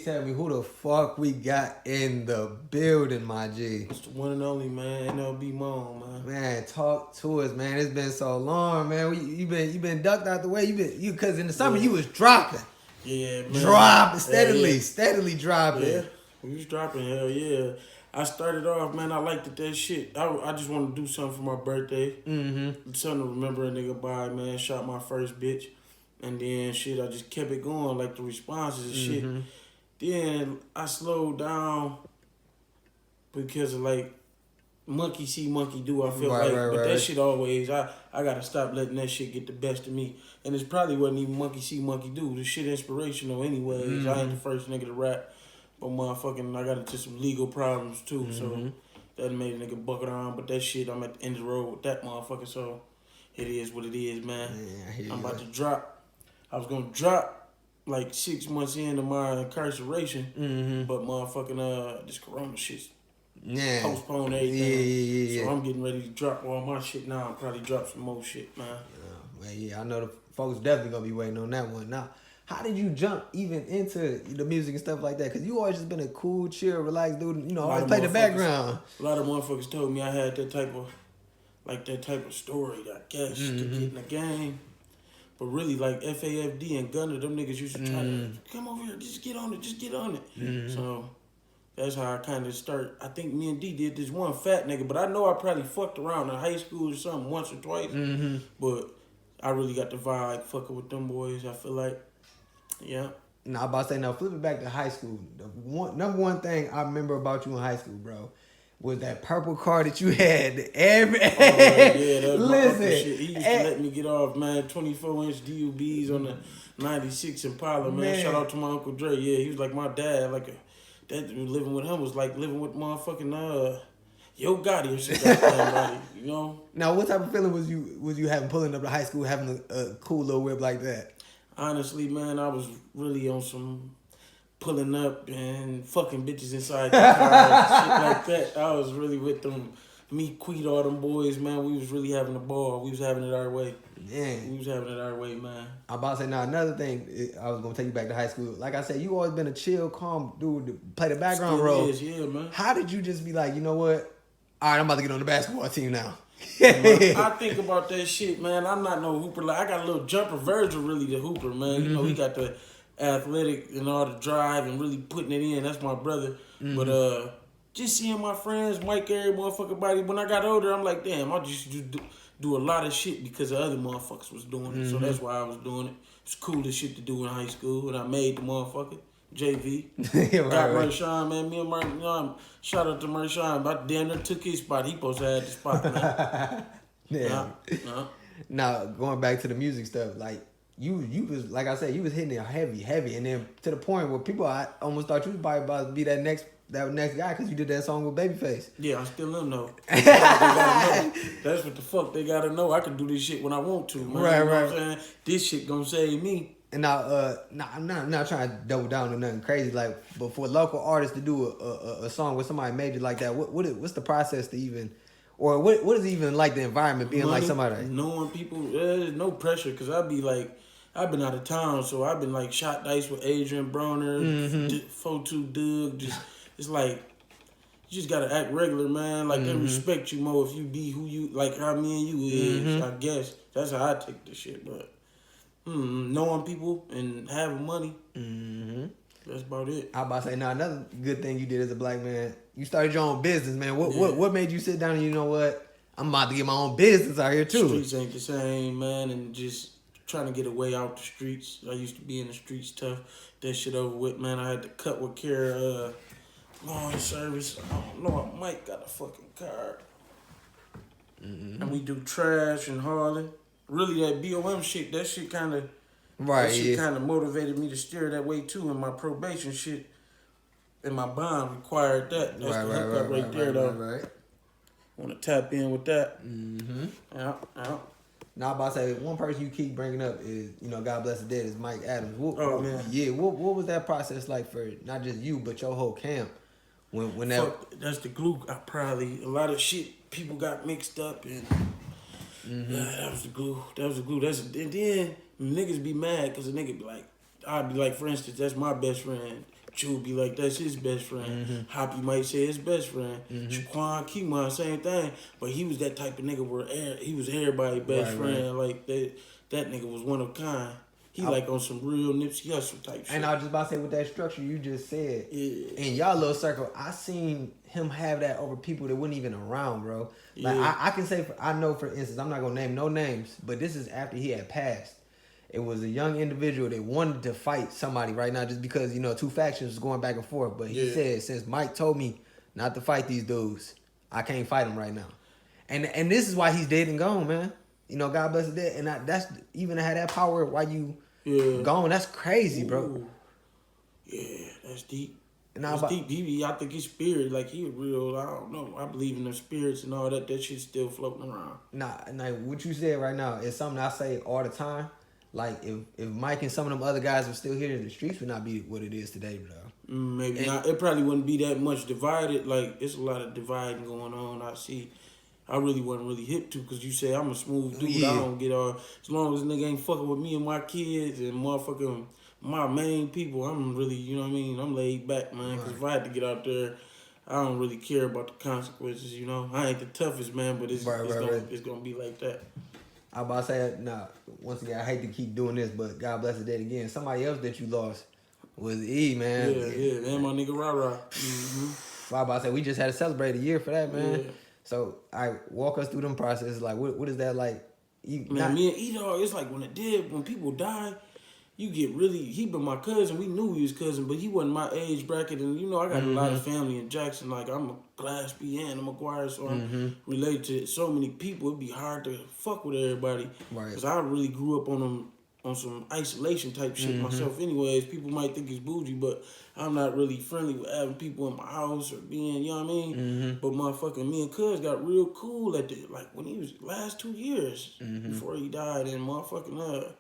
tell me who the fuck we got in the building, my G. It's the one and only, man. NLB Mone, man. Man, talk to us, man. It's been so long, man. You been ducked out the way. Cause in the summer you was dropping. Yeah, man. Dropping steadily dropping. Yeah, we was dropping. Hell yeah. I started off, man. I liked that shit. I just wanted to do something for my birthday. Mm-hmm. Something to remember a nigga by, man. Shot my first bitch. And then shit, I just kept it going, like the responses and shit. Then I slowed down because of like monkey see, monkey do. I feel that shit always. I gotta stop letting that shit get the best of me. And it's probably wasn't even monkey see, monkey do. This shit inspirational anyways. I ain't the first nigga to rap, but motherfucking I got into some legal problems too. So that made a nigga bucket on. But that shit, I'm at the end of the road with that motherfucker. So it is what it is, man. Yeah, I'm about to drop. I was gonna drop like 6 months into my incarceration, but motherfucking this corona shit's postponed everything. So I'm getting ready to drop all my shit now. I'll probably drop some more shit, man. I know the folks definitely gonna be waiting on that one. Now, how did you jump even into the music and stuff like that? Cause you always just been a cool, chill, relaxed dude. You know, always play the background. A lot of motherfuckers told me I had that type of story, I guess, to get in the game. But really, like FAFD and Gunner, them niggas used to try to come over here, just get on it. So that's how I kind of start. I think me and D did this one fat nigga, but I know I probably fucked around in high school or something once or twice. But I really got the vibe fucking with them boys. I feel like, yeah. Now, I'm about to say, now flip it back to high school. Number one thing I remember about you in high school, bro, was that purple car that you had. Yeah, that was my upper shit. He used to let me get off, man. 24-inch DUBs on the 96 Impala, man. Shout out to my Uncle Dre. Yeah, he was like my dad. That living with him was like living with motherfucking Yo Gotti or shit like that, you know? Now, what type of feeling was you having pulling up to high school, having a cool little whip like that? Honestly, man, I was really on some pulling up and fucking bitches inside the car, shit like that. I was really with them, me, Queet, all them boys, man. We was really having a ball. We was having it our way. Yeah. We was having it our way, man. I'm about to say, now, another thing, I was going to take you back to high school. Like I said, you always been a chill, calm dude to play the background role. Yeah, man. How did you just be like, you know what? All right, I'm about to get on the basketball team now. I think about that shit, man. I'm not no hooper. Like I got a little jumper. Virgil really the hooper, man. You know, he got the athletic and all the drive and really putting it in. That's my brother. But just seeing my friends, Mike, every motherfucker body. When I got older, I'm like, damn, I just do a lot of shit because the other motherfuckers was doing it. So that's why I was doing it. It's coolest shit to do in high school, and I made the motherfucker. JV. Got Marshawn, man. Me and Marshawn, shout out to Marshawn. About damn near took his spot. He supposed to have the spot, man. Now, going back to the music stuff, like, you was, like I said, you was hitting it heavy. And then to the point where people, I almost thought you was probably about to be that next guy because you did that song with Babyface. Yeah, I still am, though. That's what the fuck they gotta know. I can do this shit when I want to, man. Right. You know what I'm saying? This shit gonna save me. And now, I'm not trying to double down on nothing crazy, like, but for local artists to do a song with somebody major like that, what's the process to even, or what is it even like the environment being like somebody? Knowing people, there's no pressure, because I've been out of town, so I've been like shot dice with Adrian Broner, 42 Doug, it's like, you just gotta act regular, man. Like, they respect you more if you be who you, like how me and you is, I guess. That's how I take this shit, but knowing people and having money, that's about it. I about to say, now another good thing you did as a black man, you started your own business, man. What made you sit down and, you know what, I'm about to get my own business out here too? Streets ain't the same, man, and just trying to get a way out the streets. I used to be in the streets tough. That shit over with, man. I had to cut with care, lawn service. Oh, Lord, Mike got a fucking car. And we do trash and hauling. Really, that BOM shit, that shit kind of motivated me to steer that way too. And my probation shit and my bond required that. That's the hookup right there, though. Want to tap in with that? Yeah. Now, I'm about to say, one person you keep bringing up is, you know, God bless the dead, is Mike Adams. Man. Yeah, what was that process like for not just you, but your whole camp? When that... That's the glue. A lot of shit people got mixed up and... that was the glue. And then niggas be mad because a nigga be like, I'd be like, for instance, that's my best friend. Chew be like, that's his best friend. Hoppy might say his best friend. Shaquan Kimon, same thing. But he was that type of nigga where he was everybody's best friend. Like, that nigga was one of a kind. He like on some real Nipsey Hussle type shit. And I was just about to say, with that structure you just said, Yeah. in y'all little circle, I seen him have that over people that wasn't even around, bro. Like, Yeah. I can say, I know for instance, I'm not going to name no names, but this is after he had passed. It was a young individual that wanted to fight somebody right now just because, you know, two factions was going back and forth. But he said, since Mike told me not to fight these dudes, I can't fight them right now. And this is why he's dead and gone, man. You know, God bless his dead. And that's even had that power while you gone. That's crazy, bro. Ooh. Yeah, that's deep. And that's deep. I think his spirit, like, he real. I don't know. I believe in the spirits and all that. That shit's still floating around. Nah, what you said right now is something I say all the time. Like, if Mike and some of them other guys were still here, the streets would not be what it is today, bro. Maybe not. It probably wouldn't be that much divided. Like, it's a lot of dividing going on. I really wasn't really hip to, because you say I'm a smooth dude. I don't get all. As long as a nigga ain't fucking with me and my kids and motherfucking my main people, I'm really, you know what I mean? I'm laid back, man. Because if I had to get out there, I don't really care about the consequences, you know? I ain't the toughest, man, but it's going to be like that. I about to say, nah, once again, I hate to keep doing this, but God bless his dead again. Somebody else that you lost was E, man. Yeah, and my nigga Rah-Rah. I about to say, we just had to celebrate a year for that, man. Yeah. So, walk us through them processes. Like, what is that like? Me and E-Dog, it's like when people die, you get really, he been my cousin. We knew he was cousin, but he wasn't my age bracket. And, you know, I got a lot of family in Jackson. Like, I'm a Gillespie and I'm a McGuire, so I'm related to so many people. It'd be hard to fuck with everybody. Right. Because I really grew up on some isolation type shit myself anyways. People might think it's bougie, but I'm not really friendly with having people in my house or being, you know what I mean? But motherfucking me and Cuz got real cool at the, like, when he was last 2 years before he died, and motherfucking,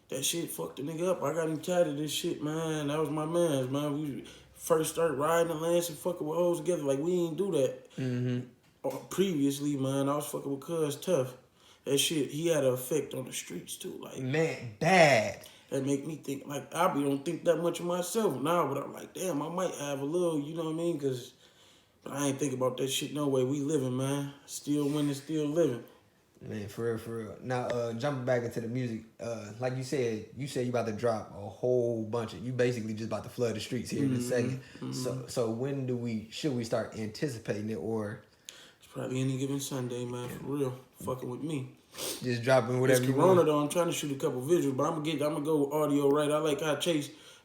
that shit fucked the nigga up. I got him tired of this shit, man. That was my man's, man. We first started riding the Lance and fucking with hoes together. Like, we ain't do that previously, man. I was fucking with Cuz tough. That shit, he had an effect on the streets, too. Like, man, bad. That make me think, like, I don't think that much of myself now, but I'm like, damn, I might have a little, you know what I mean? But I ain't think about that shit no way. We living, man. Still winning, still living. Man, for real. Now, jumping back into the music, like you said you about to drop a whole bunch of, you basically just about to flood the streets here in a second. So when should we start anticipating it, or? It's probably any given Sunday, man, for real. Fucking with me. Just dropping whatever it's Corona, though. I'm trying to shoot a couple visuals, but I'm gonna go audio right. I like how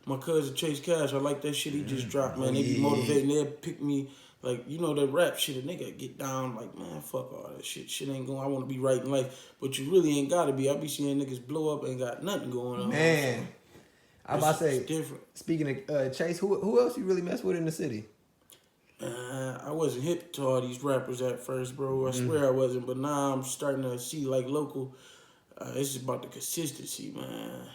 my cousin Chase Cash, I like that shit he just dropped, man. They be motivating, they'll pick me. Like, you know, that rap shit, a nigga get down, like, man, fuck all that shit. Shit ain't going, I want to be right in life. But you really ain't got to be. I be seeing niggas blow up, ain't got nothing going on. Man. I'm about to say, it's different. Speaking of Chase, who else you really mess with in the city? I wasn't hip to all these rappers at first, bro. I swear I wasn't. But now I'm starting to see, like, local. It's just about the consistency, man.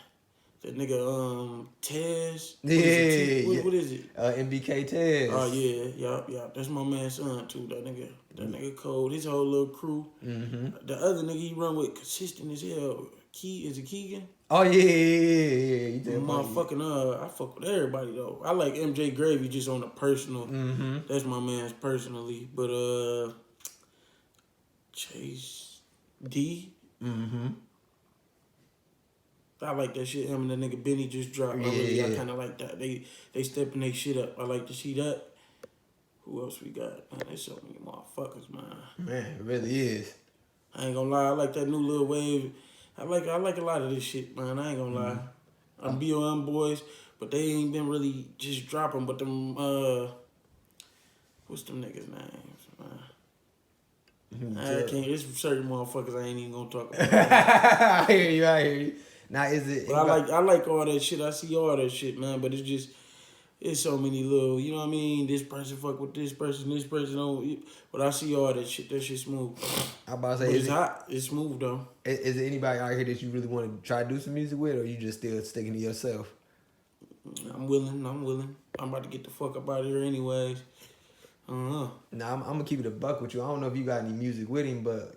That nigga, Tez. What is it? MBK Tez. Oh, yeah. That's my man's son, too. That nigga cold. His whole little crew. The other nigga he run with, consistent as hell. Is it Keegan? Oh, yeah. Motherfucking, I fuck with everybody, though. I like MJ Gravy just on a personal. That's my man's personally. But, Chase D. I like that shit. Him and the nigga Benny just dropped. I kind of like that. They stepping their shit up. I like to see that. Who else we got? Man, there's so many motherfuckers, man. Man, it really is. I ain't gonna lie. I like that new little wave. I like a lot of this shit, man. I ain't gonna lie. I'm BOM boys, but they ain't been really just dropping. But them, what's them niggas' names, man? I can't. There's certain motherfuckers I ain't even gonna talk about. I hear you. Now, is it? But I like all that shit. I see all that shit, man. But it's so many little, you know what I mean? This person fuck with this person don't. But I see all that shit. That shit smooth. I'm about to say, it's hot. It's smooth though. Is there anybody out here that you really want to try to do some music with, or you just still sticking to yourself? I'm willing. I'm about to get the fuck up out of here anyways. Now I'm gonna keep it a buck with you. I don't know if you got any music with him, but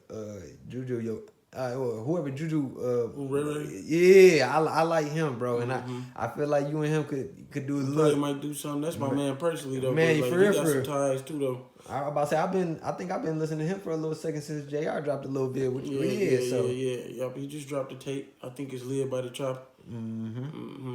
Juju, whoever Juju. Ray. Yeah, I like him, bro, and Mm-hmm. I feel like you and him could do a Probably little. might do something. That's my man personally though. Man, But like for he real, got for some real. ties too though. I was about to say I think I've been listening to him for a little second since JR dropped a little bit. Yeah. He just dropped a tape. I think it's led by the Chopper.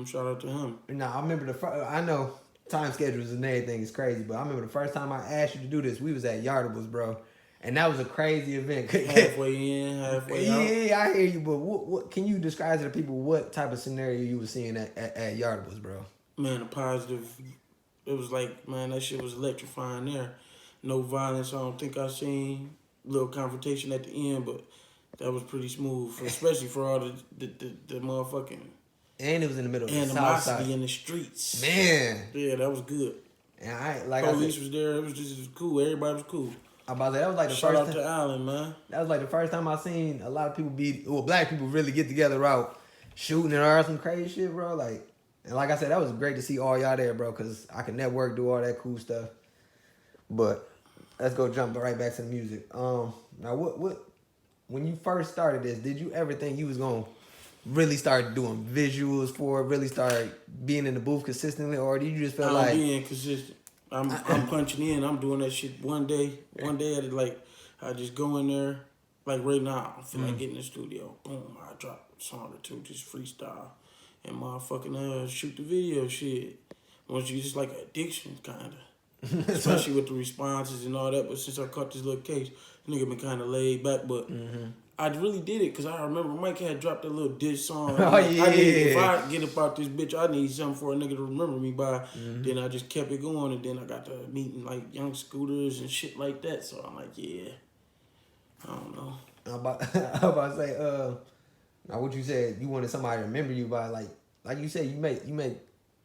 Shout out to him. Now I remember I know time schedules and everything is crazy, but I remember the first time I asked you to do this, we was at Yardables, bro, and that was a crazy event. Halfway in, halfway out. Yeah, I hear you, but what can you describe to the people what type of scenario you were seeing at Yardables, bro? Man, a positive. It was like, man, that shit was electrifying there. No violence. I don't think I seen little confrontation at the end, but that was pretty smooth, especially for all the motherfucking And it was in the middle of the South animosity Side. in the streets. Man, Yeah, that was good. and I like Police I said, was there. It was cool. Everybody was cool. about that was like the Shout first out time. to Allen, man. That was like the first time I seen a lot of people black people really get together out shooting and some crazy shit, bro. Like, and like I said, that was great to see all y'all there, bro, because I can network, do all that cool stuff. But let's go jump right back to the music. Now what when you first started this, did you ever think you was gonna really start doing visuals for it, really start being in the booth consistently, or did you just feel like being consistent? I'm punching in. I'm doing that shit one day at it. Like I just go in there. Like right now, I feel like getting in the studio. Boom, I drop a song or two, just freestyle, and motherfucking shoot the video shit. Once you just like addiction, kinda. Especially with the responses and all that. But since I caught this little case, nigga been kind of laid back. But I really did it because I remember Mike had dropped a little diss song. Oh, yeah. If I get about this bitch, I need something for a nigga to remember me by. Then I just kept it going, and then I got to meeting like young scooters and shit like that. So I'm like, yeah, I don't know. I'm about to say, now what you said, you wanted somebody to remember you by like you said, you make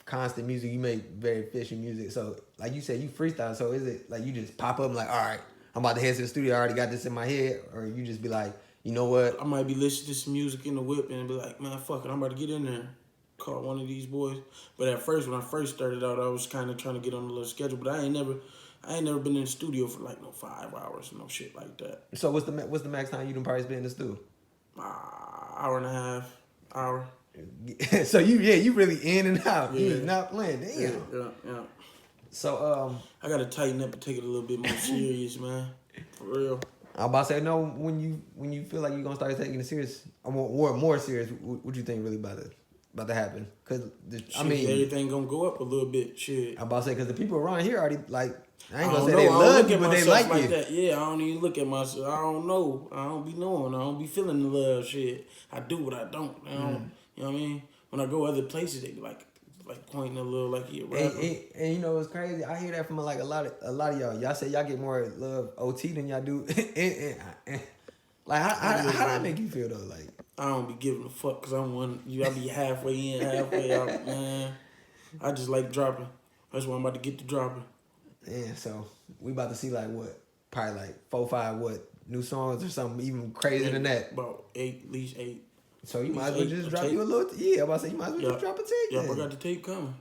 constant music, you make very efficient music. So like you said, you freestyle. So is it like you just pop up and like, all right, I'm about to head to the studio, I already got this in my head, or you just be like, you know what? I might be listening to some music in the whip and be like, man, fuck it, I'm about to get in there. Call one of these boys. But at first, when I first started out, I was kind of trying to get on a little schedule. But I ain't never been in the studio for like no 5 hours, no shit like that. So what's the max time you done probably spent in the studio? Hour and a half, hour. So you really in and out. Yeah. You is not playing. Damn. Yeah. So I gotta tighten up and take it a little bit more serious, man. For real. I'm about to say, no, when you feel like you're gonna start taking it serious, or more serious, what you think really about to happen? Cause I mean, everything gonna go up a little bit. Shit. I'm about to say, cause the people around here already like, I ain't I gonna don't say know. they I don't love look you, at but they myself like you. that. Yeah, I don't even look at myself. I don't know. I don't be knowing. I don't be feeling the love. Shit. I do, but I don't. I don't. You know what I mean? When I go other places, they be like pointing a little like he a rapper. And you know what's crazy? I hear that from like a lot of y'all. Y'all say y'all get more love OT than y'all do. Like how that make you feel though? Like I don't be giving a fuck because I'm one. I be halfway in, halfway out, man. I just like dropping. That's why I'm about to get to dropping. man, so we about to see like what? Probably like 4, 5 new songs or something even crazier than that. About 8, at least 8. So you might as well just drop tape. you a little. Yeah, I'm about to say you might as well just drop a tape. Yep, I got the tape coming.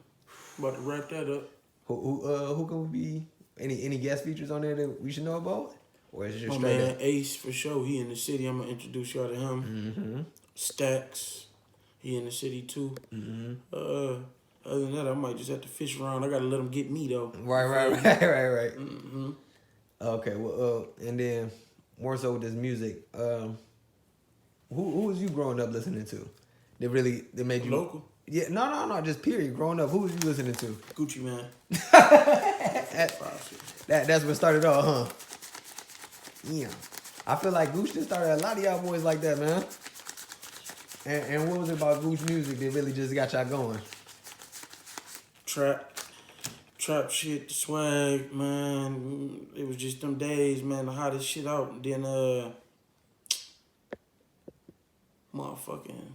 About to wrap that up. Who can we be? Any guest features on there that we should know about? Or is it just My straight man up? Ace for sure. He in the city. I'm gonna introduce y'all to him. Mm-hmm. Stacks. He in the city too. Mm-hmm. Other than that, I might just have to fish around. I gotta let him get me though. Right. Mm-hmm. Okay, well, and then more so with this music, who was you growing up listening to? That made you Local? Yeah, no, just period. Growing up, who was you listening to? Gucci Man. That's what started off, huh? Yeah, I feel like Gooch just started a lot of y'all boys like that, man. And what was it about Gooch music that really just got y'all going? Trap shit, the swag, man. It was just them days, man, the hottest shit out. And then, motherfucking,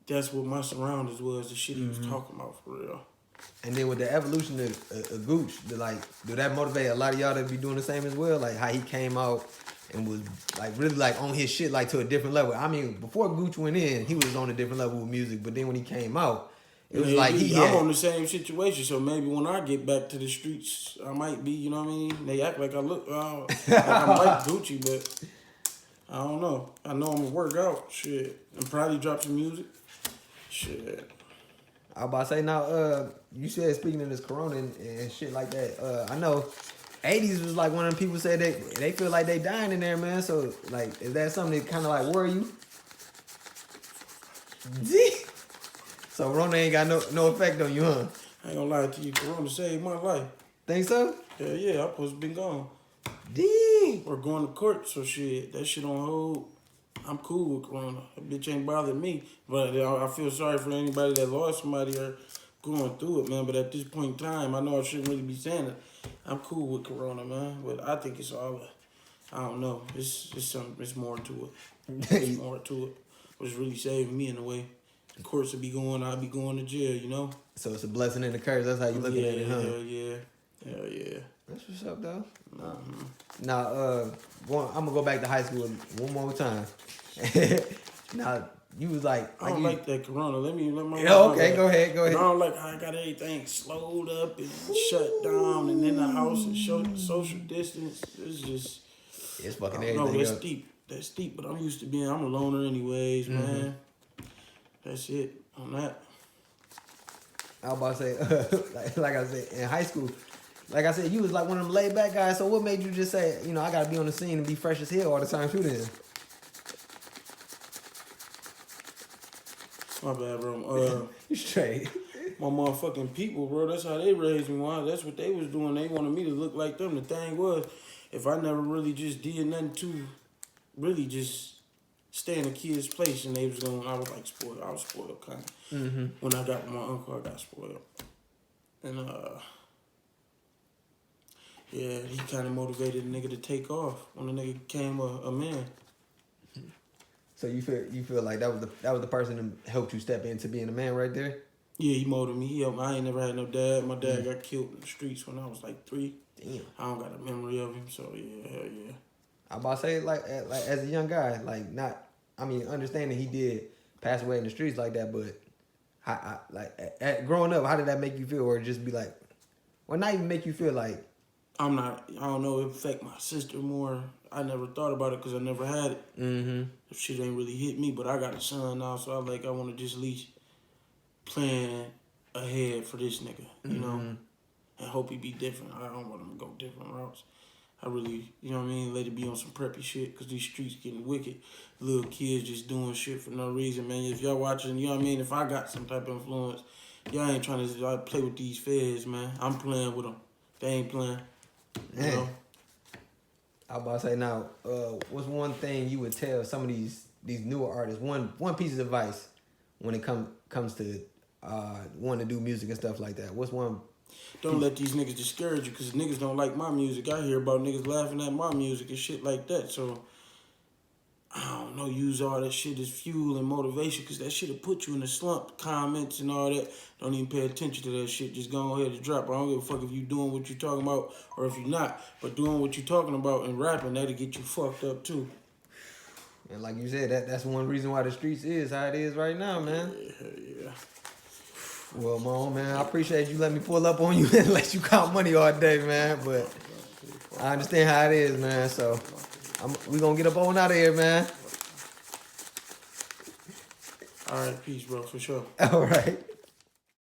that's what my surroundings was, the shit he was talking about for real. And then with the evolution of Gooch, do that motivate a lot of y'all to be doing the same as well? Like how he came out and was like really like on his shit like to a different level. I mean, before Gooch went in, he was on a different level with music. But then when he came out, it was like I'm on the same situation, so maybe when I get back to the streets, I might be, you know what I mean? They act like I look like I'm like Gucci, but I don't know. I know I'm gonna work out. Shit. And probably drop some music. Shit. I was about to say now, you said speaking of this corona and shit like that, I know 80s was like one of them people said they feel like they dying in there, man. So like is that something that kinda like worry you? So Rona ain't got no effect on you, huh? I ain't gonna lie to you. Corona saved my life. Think so? Hell yeah, I supposed to been gone. Dang. Or going to court, so shit. That shit on hold. I'm cool with Corona. That bitch ain't bothered me. But I feel sorry for anybody that lost somebody or going through it, man. But at this point in time, I know I shouldn't really be saying it. I'm cool with Corona, man. But I think it's all, I don't know. It's more to it. It's more to it. What's really saving me in a way. The courts would be going, I'd be going to jail, you know? So it's a blessing and a curse. That's how you looking at it, huh? Hell yeah. Hell yeah. That's what's up, though. Now, I'm gonna go back to high school one more time. Now, you was like, I don't like that Corona. Let my yeah, okay, go ahead. I don't like how I got everything slowed up and shut down, and in the house and social distance. It's fucking No, everything that's up. steep. That's steep. But I'm used to I'm a loner anyways, man. That's it on that. I was about to say, like I said, in high school, like I said, you was like one of them laid back guys. So what made you just say, I gotta be on the scene and be fresh as hell all the time too then? My bad, bro. You straight. My motherfucking people, bro. That's how they raised me. That's what they was doing. They wanted me to look like them. The thing was, if I never really just did nothing to really just stay in a kid's place, and they was going, I was like spoiled. I was spoiled kind of. When I got with my uncle, I got spoiled. And yeah, he kind of motivated a nigga to take off when the nigga became a man. So you feel like that was the person that helped you step into being a man right there? Yeah, he molded me. He helped me. I ain't never had no dad. My dad got killed in the streets when I was like 3. Damn. I don't got a memory of him, so yeah, hell yeah. I about to say like as a young guy, like not. I mean, understanding he did pass away in the streets like that, but growing up, how did that make you feel, or just be like, or not even make you feel like? I don't know, it affect my sister more. I never thought about it because I never had it. The shit ain't really hit me, but I got a son now, so I want to just at least plan ahead for this nigga, you know, and hope he be different. I don't want him to go different routes. I really, you know what I mean, let it be on some preppy shit, because these streets getting wicked. Little kids just doing shit for no reason, man. If y'all watching, you know what I mean, if I got some type of influence, y'all ain't trying to play with these feds, man. I'm playing with them. They ain't playing. You know? I was about to say now, what's one thing you would tell some of these newer artists? One piece of advice when it comes to wanting to do music and stuff like that. What's one? Don't let these niggas discourage you, because niggas don't like my music. I hear about niggas laughing at my music and shit like that. So, I don't know, use all that shit as fuel and motivation, because that shit will put you in a slump. Comments and all that. Don't even pay attention to that shit. Just go ahead and drop. I don't give a fuck if you doing what you talking about or if you're not. But doing what you talking about and rapping, that'll get you fucked up too. And like you said, that's one reason why the streets is how it is right now, man. Yeah. Well, Mone, man, I appreciate you letting me pull up on you and let you count money all day, man. But I understand how it is, man. So we gonna get up on out of here, man. All right, peace, bro, for sure. All right.